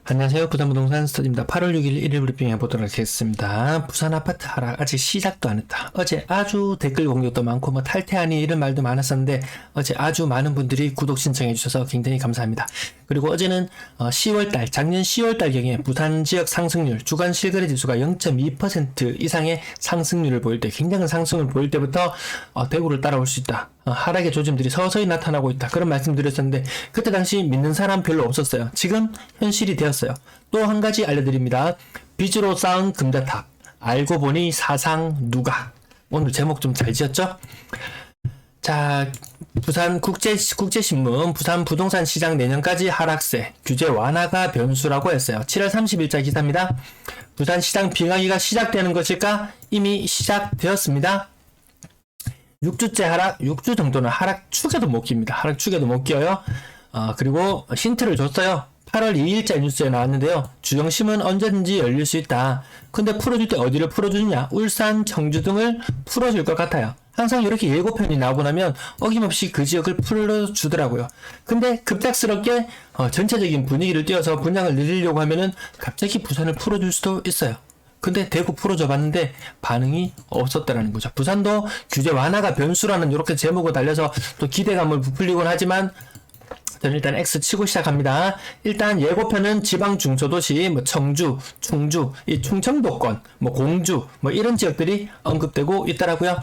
안녕하세요. 부산부동산 스터디입니다. 8월 6일 일일 브리핑 해보도록 하겠습니다. 부산 아파트 하락 아직 시작도 안 했다. 어제 아주 댓글 공격도 많고 뭐 탈퇴하니 이런 말도 많았었는데 어제 아주 많은 분들이 구독 신청해 주셔서 굉장히 감사합니다. 그리고 어제는 10월달 작년 10월달경에 부산 지역 상승률 주간 실거래 지수가 0.2% 이상의 상승률을 보일 때 굉장한 상승을 보일 때부터 대구를 따라올 수 있다. 하락의 조짐들이 서서히 나타나고 있다. 그런 말씀 드렸었는데 그때 당시 믿는 사람 별로 없었어요. 지금 현실이 되었어요. 또 한 가지 알려드립니다. 빚으로 쌓은 금자탑 알고 보니 사상 누각. 오늘 제목 좀 잘 지었죠? 자, 부산 국제신문 부산 부동산 시장 내년까지 하락세 규제 완화가 변수라고 했어요. 7월 30일자 기사입니다. 부산 시장 빙하기가 시작되는 것일까? 이미 시작되었습니다. 6주째 하락, 6주 정도는 하락 축에도 못 깁니다. 하락 축에도 못 끼어요. 그리고 힌트를 줬어요. 8월 2일자 뉴스에 나왔는데요. 주정심은 언제든지 열릴 수 있다. 근데 풀어줄 때 어디를 풀어주느냐? 울산, 청주 등을 풀어줄 것 같아요. 항상 이렇게 예고편이 나오고 나면 어김없이 그 지역을 풀어주더라고요. 근데 급작스럽게 전체적인 분위기를 띄워서 분양을 늘리려고 하면은 갑자기 부산을 풀어줄 수도 있어요. 근데 대구 풀어줘 봤는데 반응이 없었다라는 거죠. 부산도 규제 완화가 변수라는 이렇게 제목을 달려서 또 기대감을 부풀리곤 하지만 저는 일단 X 치고 시작합니다. 일단 예고편은 지방 중소도시, 뭐 청주, 충주, 이 충청도권, 뭐 공주, 뭐 이런 지역들이 언급되고 있더라고요.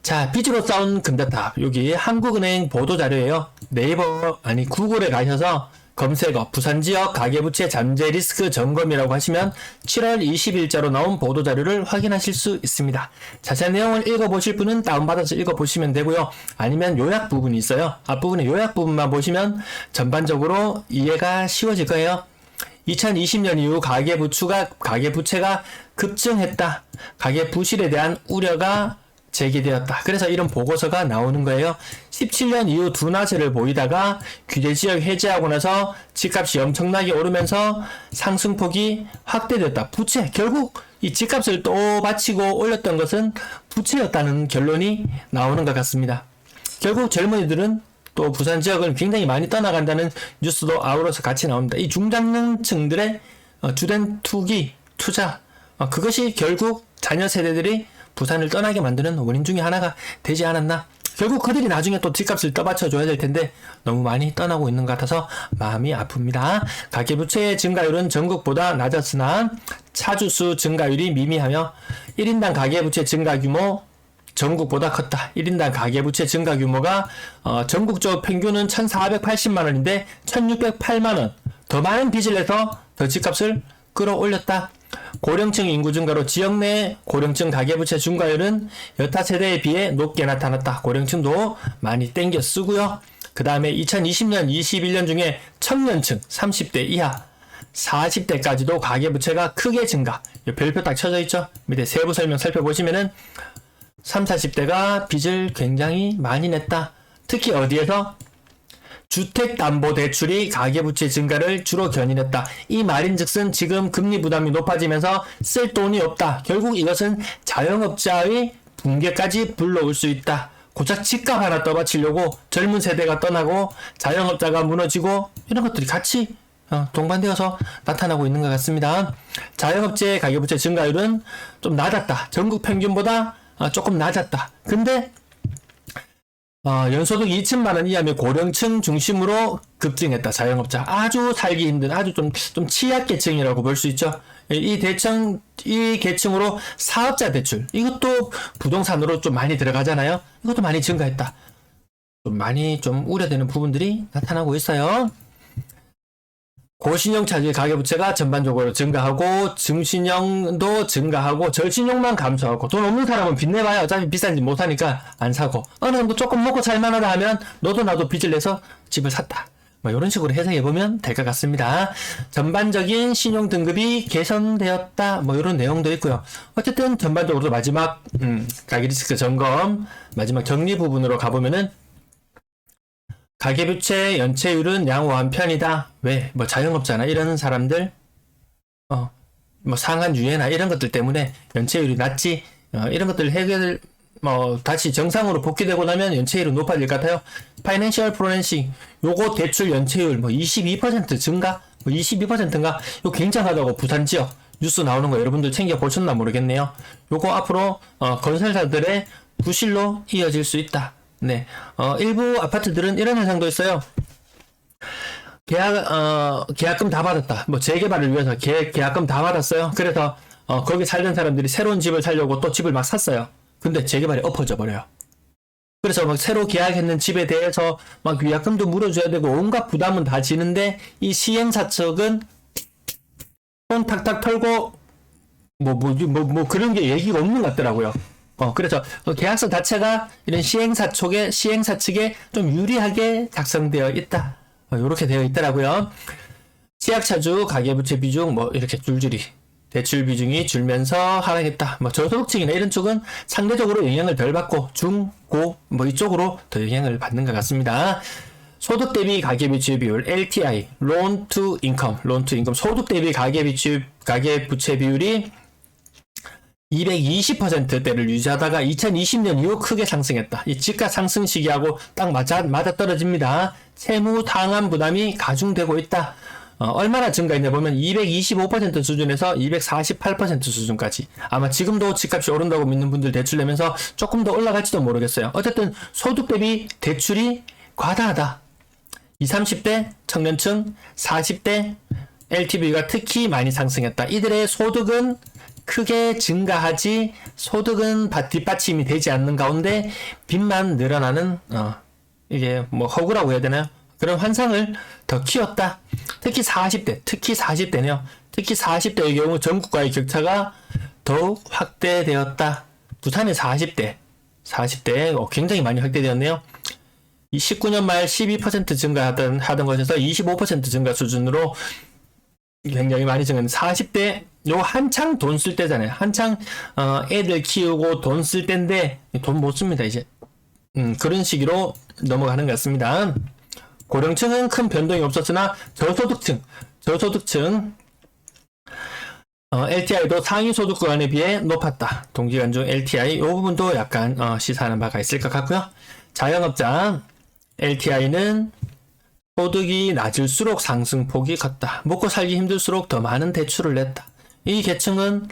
자, 빚으로 쌓은 금자탑. 여기 한국은행 보도자료예요. 네이버, 구글에 가셔서 검색어 부산지역 가계부채 잠재 리스크 점검이라고 하시면 7월 20일자로 나온 보도자료를 확인하실 수 있습니다. 자세한 내용을 읽어보실 분은 다운받아서 읽어보시면 되고요. 아니면 요약 부분이 있어요. 앞부분에 요약 부분만 보시면 전반적으로 이해가 쉬워질 거예요. 2020년 이후 가계부채가 급증했다. 가계부실에 대한 우려가 제기되었다. 그래서 이런 보고서가 나오는 거예요. 17년 이후 둔화세를 보이다가 규제지역 해제하고 나서 집값이 엄청나게 오르면서 상승폭이 확대됐다. 부채, 결국 이 집값을 또 받치고 올렸던 것은 부채였다는 결론이 나오는 것 같습니다. 결국 젊은이들은 또 부산 지역을 굉장히 많이 떠나간다는 뉴스도 아우러서 같이 나옵니다. 이 중장년층들의 주된 투자, 그것이 결국 자녀 세대들이 부산을 떠나게 만드는 원인 중에 하나가 되지 않았나? 결국 그들이 나중에 또 뒷값을 떠받쳐줘야 될 텐데 너무 많이 떠나고 있는 것 같아서 마음이 아픕니다. 가계부채의 증가율은 전국보다 낮았으나 차주수 증가율이 미미하며 1인당 가계부채 증가 규모 전국보다 컸다. 1인당 가계부채 증가 규모가 전국적 평균은 1,480만원인데 1,608만원 더 많은 빚을 내서 더 집값을 끌어올렸다. 고령층 인구 증가로 지역 내 고령층 가계부채 증가율은 여타 세대에 비해 높게 나타났다. 고령층도 많이 땡겨 쓰고요. 그 다음에 2020년, 21년 중에 청년층 30대 이하 40대까지도 가계부채가 크게 증가. 별표 딱 쳐져 있죠. 밑에 세부 설명 살펴보시면은 30, 40대가 빚을 굉장히 많이 냈다. 특히 어디에서? 주택담보대출이 가계부채 증가를 주로 견인했다. 이 말인즉슨 지금 금리 부담이 높아지면서 쓸 돈이 없다. 결국 이것은 자영업자의 붕괴까지 불러올 수 있다. 고작 집값 하나 떠받치려고 젊은 세대가 떠나고 자영업자가 무너지고 이런 것들이 같이 동반되어서 나타나고 있는 것 같습니다. 자영업자의 가계부채 증가율은 좀 낮았다. 전국 평균보다 조금 낮았다. 근데 연소득 2천만원 이하면 고령층 중심으로 급증했다. 자영업자. 아주 살기 힘든, 아주 좀 취약계층이라고 볼 수 있죠. 이 계층으로 사업자 대출. 이것도 부동산으로 좀 많이 들어가잖아요. 이것도 많이 증가했다. 좀 우려되는 부분들이 나타나고 있어요. 고신용 차질 가계부채가 전반적으로 증가하고 증신용도 증가하고 절신용만 감소하고 돈 없는 사람은 빚 내봐야 어차피 비싼 집 못 사니까 안 사고 어느 정도 조금 먹고 살만하다 하면 너도 나도 빚을 내서 집을 샀다. 뭐 이런 식으로 해석해보면 될 것 같습니다. 전반적인 신용 등급이 개선되었다. 뭐 이런 내용도 있고요. 어쨌든 전반적으로 마지막 가계리스크 점검 마지막 정리 부분으로 가보면은 가계부채 연체율은 양호한 편이다. 왜? 뭐 자영업자나 이런 사람들 뭐 상한 유예나 이런 것들 때문에 연체율이 낮지. 이런 것들 다시 정상으로 복귀되고 나면 연체율은 높아질 것 같아요. 파이낸셜 프로넨싱 요거 대출 연체율 22% 증가 뭐 22%인가? 이거 굉장하다고 부산 지역 뉴스 나오는 거 여러분들 챙겨 보셨나 모르겠네요. 요거 앞으로 건설사들의 부실로 이어질 수 있다. 네, 일부 아파트들은 이런 현상도 있어요. 계약금 다 받았다. 뭐 재개발을 위해서 계약금 다 받았어요. 그래서 거기 살던 사람들이 새로운 집을 살려고 또 집을 막 샀어요. 근데 재개발이 엎어져 버려요. 그래서 막 새로 계약했는 집에 대해서 막 위약금도 물어줘야 되고 온갖 부담은 다 지는데 이 시행사 측은 손 탁탁 털고 뭐 그런 게 얘기가 없는 것 같더라고요. 그래서 계약서 자체가 이런 시행사 측에 좀 유리하게 작성되어 있다. 이렇게 되어 있더라고요. 취약차주 가계부채 비중 뭐 이렇게 줄줄이 대출 비중이 줄면서 하락했다. 뭐 저소득층이나 이런 쪽은 상대적으로 영향을 덜 받고 중, 고 뭐 이쪽으로 더 영향을 받는 것 같습니다. 소득 대비 가계부채 비율 LTI (Loan to Income) 소득 대비 가계부채 비율이 220%대를 유지하다가 2020년 이후 크게 상승했다. 이 집값 상승 시기하고 딱 맞아 떨어집니다. 채무 상환 부담이 가중되고 있다. 얼마나 증가했냐 보면 225% 수준에서 248% 수준까지. 아마 지금도 집값이 오른다고 믿는 분들 대출 내면서 조금 더 올라갈지도 모르겠어요. 어쨌든 소득 대비 대출이 과다하다. 20, 30대 청년층, 40대 LTV가 특히 많이 상승했다. 이들의 소득은 크게 증가하지 소득은 뒷받침이 되지 않는 가운데 빚만 늘어나는 이게 뭐 허구라고 해야 되나요? 그런 환상을 더 키웠다. 특히 40대네요. 특히 40대의 경우 전국과의 격차가 더욱 확대되었다. 부산의 40대 굉장히 많이 확대되었네요. 19년 말 12% 증가하던 것에서 25% 증가 수준으로 굉장히 많이 증가했는데 40대 요 한창 돈 쓸 때잖아요. 한창 애들 키우고 돈 쓸 때인데 돈 못 씁니다 이제. 그런 시기로 넘어가는 것 같습니다. 고령층은 큰 변동이 없었으나 저소득층 LTI도 상위 소득 구간에 비해 높았다. 동기간 중 LTI 이 부분도 약간 시사하는 바가 있을 것 같고요. 자영업자 LTI는 소득이 낮을수록 상승폭이 컸다. 먹고 살기 힘들수록 더 많은 대출을 냈다. 이 계층은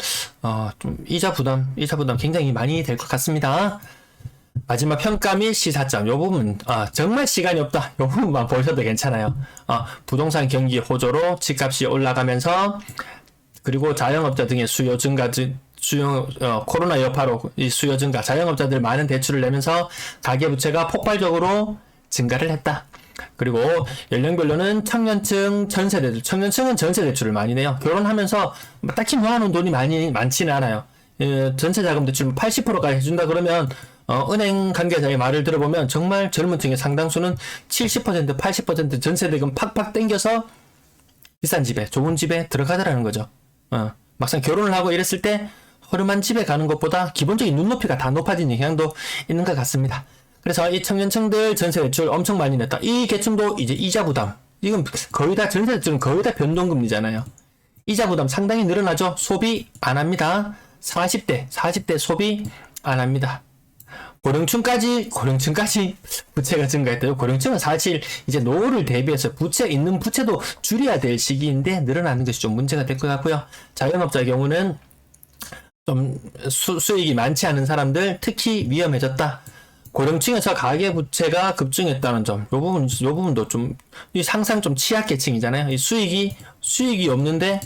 좀 이자 부담 굉장히 많이 될 것 같습니다. 마지막 평가 및 시사점 이 부분 정말 시간이 없다. 이 부분만 보셔도 괜찮아요. 부동산 경기 호조로 집값이 올라가면서 그리고 자영업자 등의 수요 증가 코로나 여파로 이 수요 증가 자영업자들 많은 대출을 내면서 가계부채가 폭발적으로 증가를 했다. 그리고 연령별로는 청년층은 전세 대출을 많이 내요. 결혼하면서 딱히 모아놓은 돈이 많지는 않아요. 전세 자금 대출 80%까지 해준다 그러면 은행 관계자의 말을 들어보면 정말 젊은 층의 상당수는 70%, 80% 전세 대금 팍팍 땡겨서 비싼 집에, 좋은 집에 들어가더라는 거죠. 막상 결혼을 하고 이랬을 때 허름한 집에 가는 것보다 기본적인 눈높이가 다 높아진 영향도 있는 것 같습니다. 그래서 이 청년층들 전세 대출 엄청 많이 냈다. 이 계층도 이제 이자 부담. 이건 거의 다 전세 대출은 거의 다 변동금리잖아요. 이자 부담 상당히 늘어나죠. 소비 안 합니다. 40대 소비 안 합니다. 고령층까지 부채가 증가했대요. 고령층은 사실 이제 노후를 대비해서 있는 부채도 줄여야 될 시기인데 늘어나는 것이 좀 문제가 될 것 같고요. 자영업자의 경우는 좀 수익이 많지 않은 사람들 특히 위험해졌다. 고령층에서 가계부채가 급증했다는 점, 요 부분도 좀, 항상 좀 취약계층이잖아요. 이 수익이 없는데,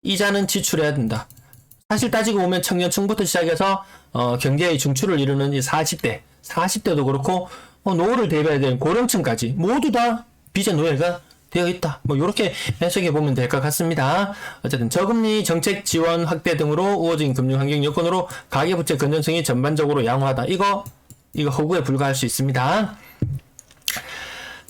이자는 지출해야 된다. 사실 따지고 보면 청년층부터 시작해서, 경제의 중추를 이루는 이 40대도 그렇고, 노후를 대비해야 되는 고령층까지 모두 다 빚의 노예가 되어 있다. 요렇게 해석해 보면 될 것 같습니다. 어쨌든 저금리 정책 지원 확대 등으로 우호적인 금융환경 여건으로 가계부채 건전성이 전반적으로 양호하다. 이거 허구에 불과할 수 있습니다.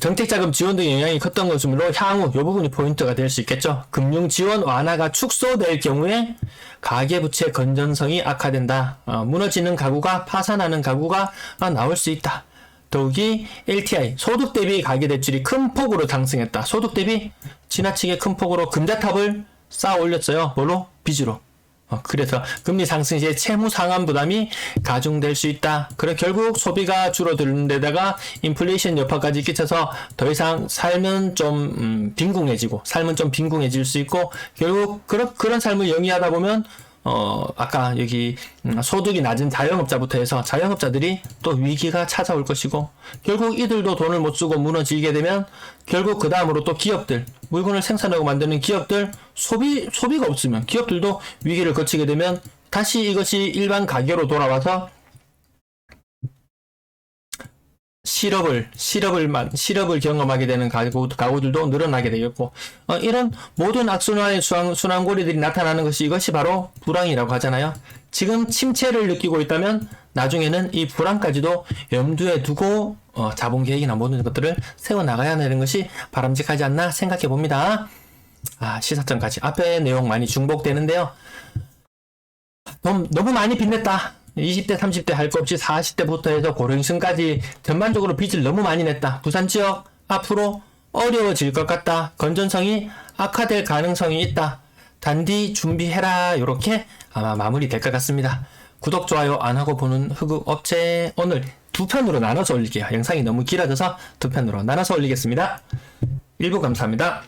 정책자금 지원 등의 영향이 컸던 것으로 향후 이 부분이 포인트가 될 수 있겠죠. 금융지원 완화가 축소될 경우에 가계부채 건전성이 악화된다. 무너지는 가구가 파산하는 가구가 나올 수 있다. 더욱이 LTI 소득 대비 가계대출이 큰 폭으로 상승했다. 소득 대비 지나치게 큰 폭으로 금자탑을 쌓아 올렸어요. 뭘로? 빚으로. 그래서 금리 상승 시에 채무 상환 부담이 가중될 수 있다. 그래 결국 소비가 줄어드는 데다가 인플레이션 여파까지 끼쳐서 더 이상 삶은 좀 빈궁해질 수 있고 결국 그런 삶을 영위하다 보면 아까 여기 소득이 낮은 자영업자부터 해서 자영업자들이 또 위기가 찾아올 것이고 결국 이들도 돈을 못 쓰고 무너지게 되면 결국 그 다음으로 또 기업들 물건을 생산하고 만드는 기업들 소비가 없으면 기업들도 위기를 거치게 되면 다시 이것이 일반 가계로 돌아와서 실업을 경험하게 되는 가구들도 늘어나게 되겠고, 이런 모든 악순환의 순환고리들이 나타나는 것이 이것이 바로 불황이라고 하잖아요. 지금 침체를 느끼고 있다면 나중에는 이 불황까지도 염두에 두고 자본 계획이나 모든 것들을 세워 나가야 하는 것이 바람직하지 않나 생각해 봅니다. 시사점까지 앞에 내용 많이 중복되는데요. 너무 많이 빚냈다. 20대, 30대 할 거 없이 40대부터 해서 고령층까지 전반적으로 빚을 너무 많이 냈다. 부산 지역 앞으로 어려워질 것 같다. 건전성이 악화될 가능성이 있다. 단디 준비해라. 이렇게 아마 마무리될 것 같습니다. 구독, 좋아요 안 하고 보는 흑흑업체 오늘 두 편으로 나눠서 올릴게요. 영상이 너무 길어져서 두 편으로 나눠서 올리겠습니다. 1부 감사합니다.